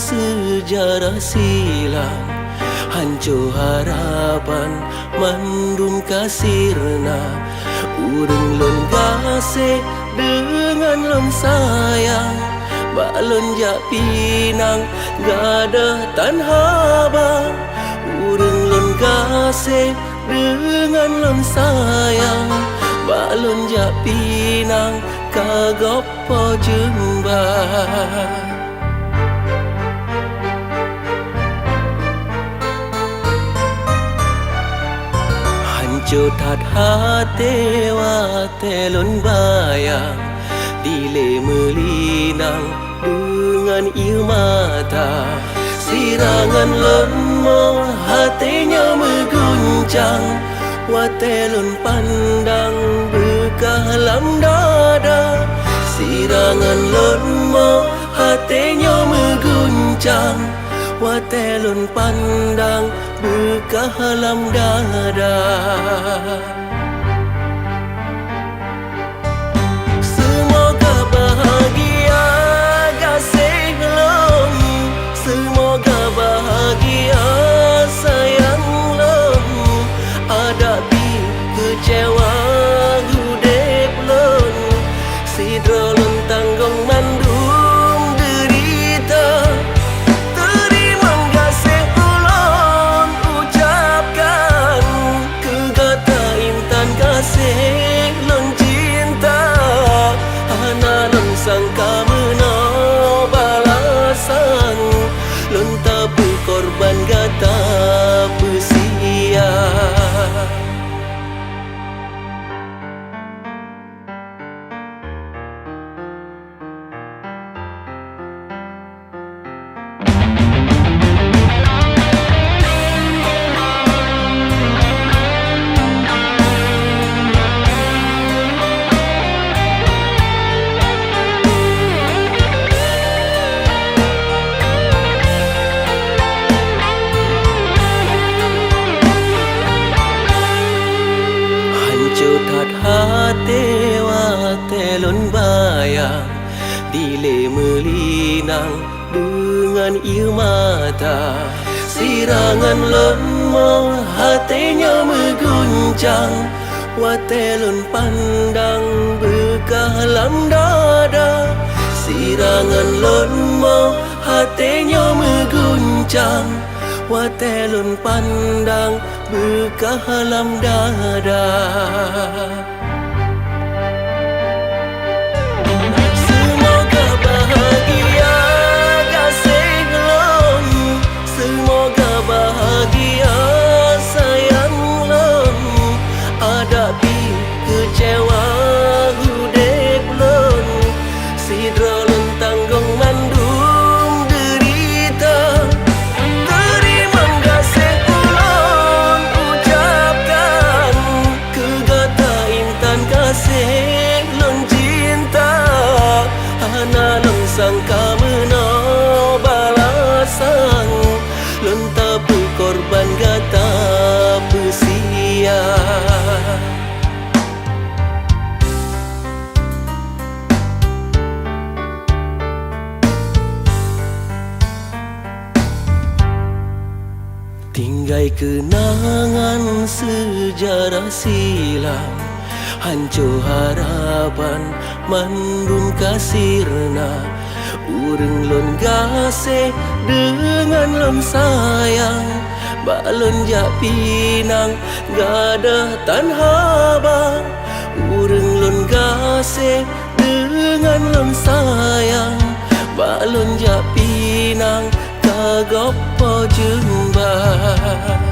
sejarah silam, hancur harapan mandum kasirna. Urang lon gasih dengan lon sayang, balon jak pinang gada tanha bang. Urang lon gasih dengan lon sayang, balon jak pinang kagop po jembah. Jotat hati wa telon bayang, dile melinang dengan ieu mata. Sirangan lemah hatinya mengguncang, wa telon pandang bekalam dada. Sirangan lemah hatinya mengguncang, wa telon pandang bekalam dada. Semoga bahagia kasih lon, semoga bahagia sayang lon. Hadapi kecewa hudep lon, sidro lon tanggung mandum derita. Kasih lon cinta, hana lon sangka menau balasan, lon tapu korban gata pesia. Jotat hati wa telon bayang, dile melinang dengan ieu mata. Sirangan lemah hatinya mengguncang, wa telon pandang bekalam dada. Sirangan lemah hatinya mengguncang, wa telon pandang bekalam dada. Semoga bahagia kasih lon, semoga bahagia sayang lon. Hadapi kecewa hudep lon, sidro lon tanggung mandum derita. Kasih lon cinta, hana lon sangka menau balasan, lon tapu korban gata pesia. Tinggai kenangan sejarah silam, hancur harapan mandum kasirna. Urang lon gasih dengan lon sayang, balon jak pinang gada tanha bang. Urang lon gasih dengan lon sayang, balon jak pinang kagop po jembah.